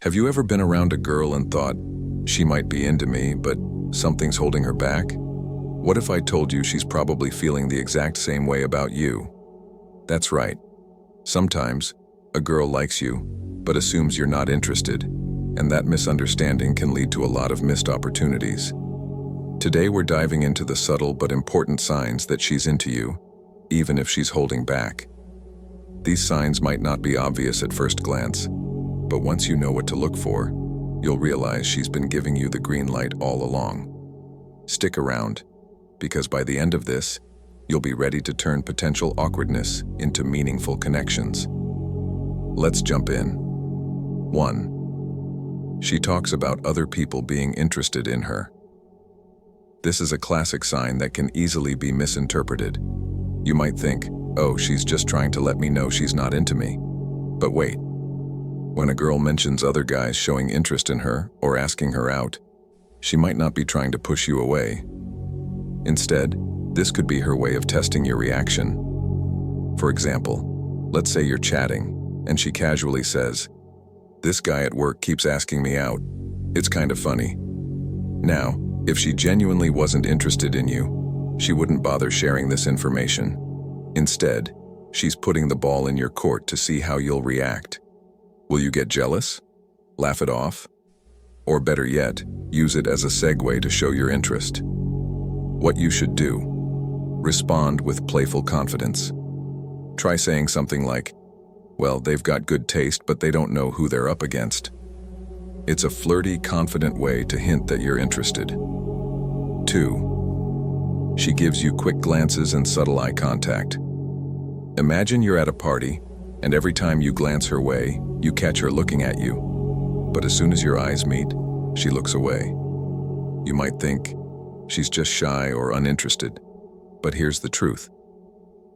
Have you ever been around a girl and thought, she might be into me, but something's holding her back? What if I told you she's probably feeling the exact same way about you? That's right. Sometimes, a girl likes you, but assumes you're not interested, and that misunderstanding can lead to a lot of missed opportunities. Today we're diving into the subtle but important signs that she's into you, even if she's holding back. These signs might not be obvious at first glance, but once you know what to look for, you'll realize she's been giving you the green light all along. Stick around, because by the end of this, you'll be ready to turn potential awkwardness into meaningful connections. Let's jump in. 1. She talks about other people being interested in her. This is a classic sign that can easily be misinterpreted. You might think, oh, she's just trying to let me know she's not into me. But wait. When a girl mentions other guys showing interest in her or asking her out, she might not be trying to push you away. Instead, this could be her way of testing your reaction. For example, let's say you're chatting, and she casually says, "This guy at work keeps asking me out. It's kind of funny." Now, if she genuinely wasn't interested in you, she wouldn't bother sharing this information. Instead, she's putting the ball in your court to see how you'll react. Will you get jealous? Laugh it off? Or better yet, use it as a segue to show your interest? What you should do: respond with playful confidence. Try saying something like, "Well, they've got good taste, but they don't know who they're up against." It's a flirty, confident way to hint that you're interested. 2. She gives you quick glances and subtle eye contact. Imagine you're at a party, and every time you glance her way, you catch her looking at you. But as soon as your eyes meet, she looks away. You might think, she's just shy or uninterested. But here's the truth.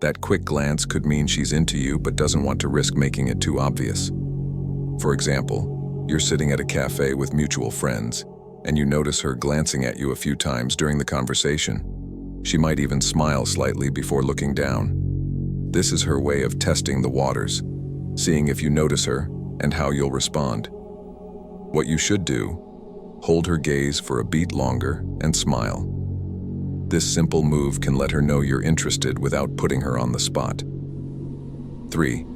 That quick glance could mean she's into you but doesn't want to risk making it too obvious. For example, you're sitting at a cafe with mutual friends, and you notice her glancing at you a few times during the conversation. She might even smile slightly before looking down. This is her way of testing the waters, seeing if you notice her and how you'll respond. What you should do: hold her gaze for a beat longer and smile. This simple move can let her know you're interested without putting her on the spot. 3.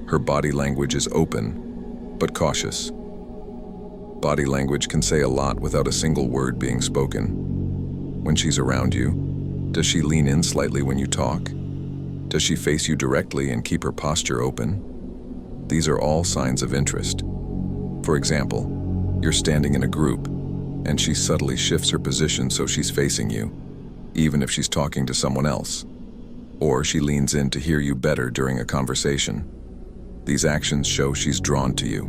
Her body language is open, but cautious. Body language can say a lot without a single word being spoken. When she's around you, does she lean in slightly when you talk? Does she face you directly and keep her posture open? These are all signs of interest. For example, you're standing in a group, and she subtly shifts her position so she's facing you, even if she's talking to someone else. Or she leans in to hear you better during a conversation. These actions show she's drawn to you.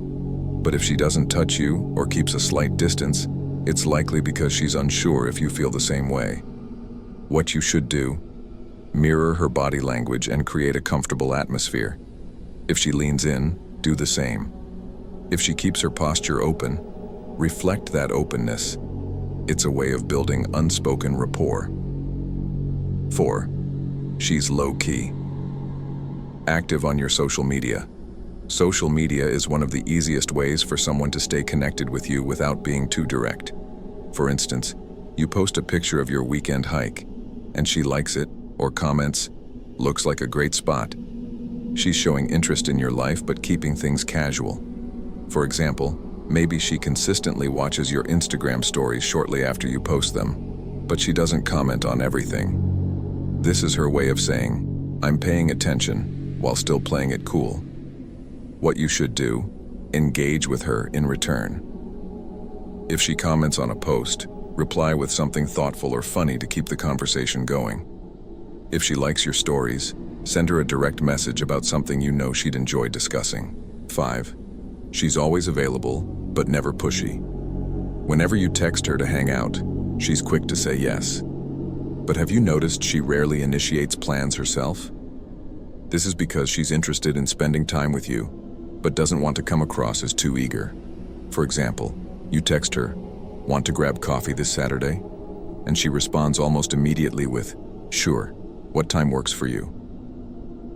But if she doesn't touch you or keeps a slight distance, it's likely because she's unsure if you feel the same way. What you should do: mirror her body language and create a comfortable atmosphere. If she leans in, do the same. If she keeps her posture open, reflect that openness. It's a way of building unspoken rapport. 4. She's low-key. Active on your social media. Social media is one of the easiest ways for someone to stay connected with you without being too direct. For instance, you post a picture of your weekend hike, and she likes it or comments, "Looks like a great spot." She's showing interest in your life but keeping things casual. For example, maybe she consistently watches your Instagram stories shortly after you post them, but she doesn't comment on everything. This is her way of saying, "I'm paying attention," while still playing it cool. What you should do: engage with her in return. If she comments on a post, reply with something thoughtful or funny to keep the conversation going. If she likes your stories, send her a direct message about something you know she'd enjoy discussing. 5. She's always available, but never pushy. Whenever you text her to hang out, she's quick to say yes. But have you noticed she rarely initiates plans herself? This is because she's interested in spending time with you, but doesn't want to come across as too eager. For example, you text her, "Want to grab coffee this Saturday?" And she responds almost immediately with, "Sure, what time works for you?"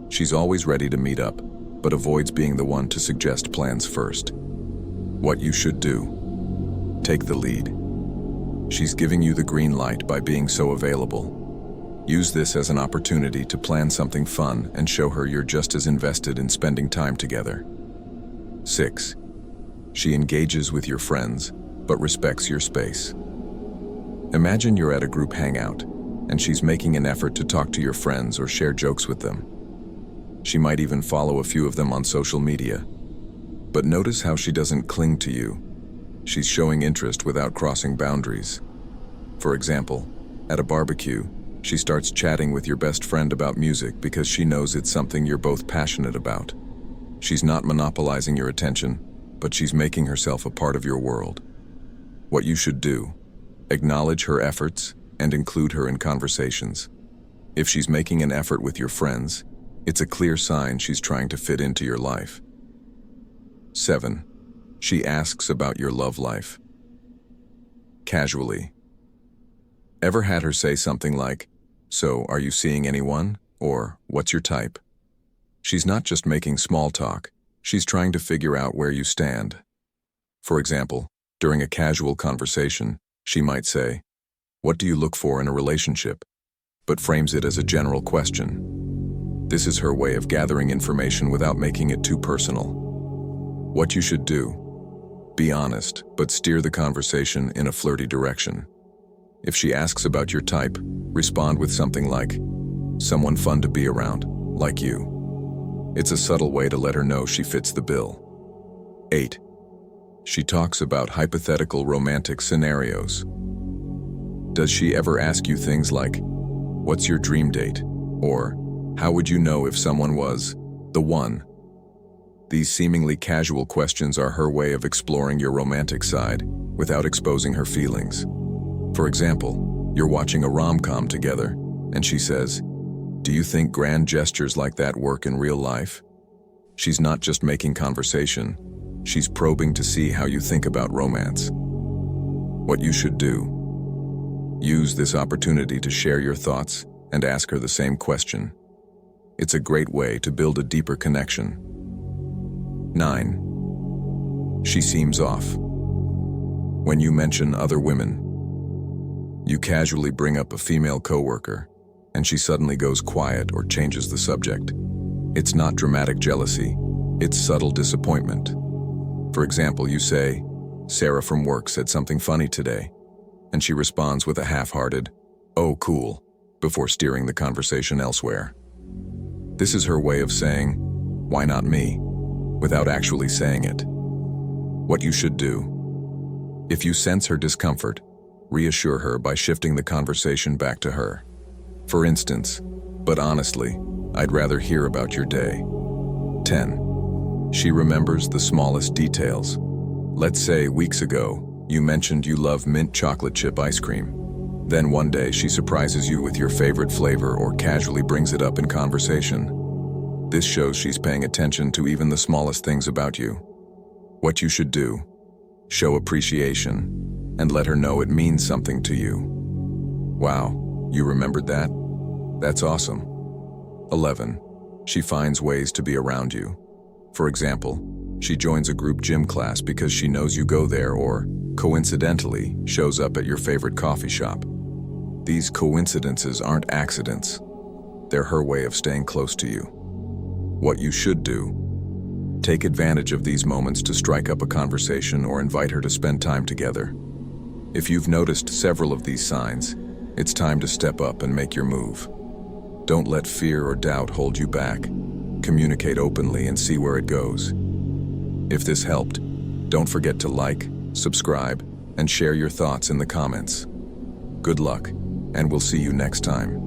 She's always ready to meet up, but avoids being the one to suggest plans first. What you should do. Take the lead. She's giving you the green light by being so available. Use this as an opportunity to plan something fun and show her you're just as invested in spending time together. 6. She engages with your friends, but respects your space. Imagine you're at a group hangout, and she's making an effort to talk to your friends or share jokes with them. She might even follow a few of them on social media. But notice how she doesn't cling to you. She's showing interest without crossing boundaries. For example, at a barbecue, she starts chatting with your best friend about music because she knows it's something you're both passionate about. She's not monopolizing your attention, but she's making herself a part of your world. What you should do: acknowledge her efforts and include her in conversations. If she's making an effort with your friends, it's a clear sign she's trying to fit into your life. 7. She asks about your love life. Casually. Ever had her say something like, "So, are you seeing anyone?" or "What's your type?" She's not just making small talk, she's trying to figure out where you stand. For example, during a casual conversation, she might say, "What do you look for in a relationship?" but frames it as a general question. This is her way of gathering information without making it too personal. What you should do: be honest, but steer the conversation in a flirty direction. If she asks about your type, respond with something like, "Someone fun to be around, like you." It's a subtle way to let her know she fits the bill. 8. She talks about hypothetical romantic scenarios. Does she ever ask you things like, "What's your dream date?" or "How would you know if someone was the one?" These seemingly casual questions are her way of exploring your romantic side without exposing her feelings. For example, you're watching a rom-com together, and she says, "Do you think grand gestures like that work in real life?" She's not just making conversation, she's probing to see how you think about romance. What you should do: use this opportunity to share your thoughts and ask her the same question. It's a great way to build a deeper connection. 9. She seems off. When you mention other women, you casually bring up a female coworker, and she suddenly goes quiet or changes the subject. It's not dramatic jealousy, it's subtle disappointment. For example, you say, "Sarah from work said something funny today," and she responds with a half-hearted, "Oh, cool," before steering the conversation elsewhere. This is her way of saying, "Why not me?" without actually saying it. What you should do: if you sense her discomfort, reassure her by shifting the conversation back to her. For instance, "But honestly, I'd rather hear about your day." 10. She remembers the smallest details. Let's say weeks ago, you mentioned you love mint chocolate chip ice cream. Then one day she surprises you with your favorite flavor or casually brings it up in conversation. This shows she's paying attention to even the smallest things about you. What you should do: show appreciation and let her know it means something to you. Wow, you remembered that? That's awesome. 11. She finds ways to be around you. For example, she joins a group gym class because she knows you go there, or, coincidentally, shows up at your favorite coffee shop. These coincidences aren't accidents. They're her way of staying close to you. What you should do: take advantage of these moments to strike up a conversation or invite her to spend time together. If you've noticed several of these signs, it's time to step up and make your move. Don't let fear or doubt hold you back. Communicate openly and see where it goes. If this helped, don't forget to like, subscribe, and share your thoughts in the comments. Good luck, and we'll see you next time.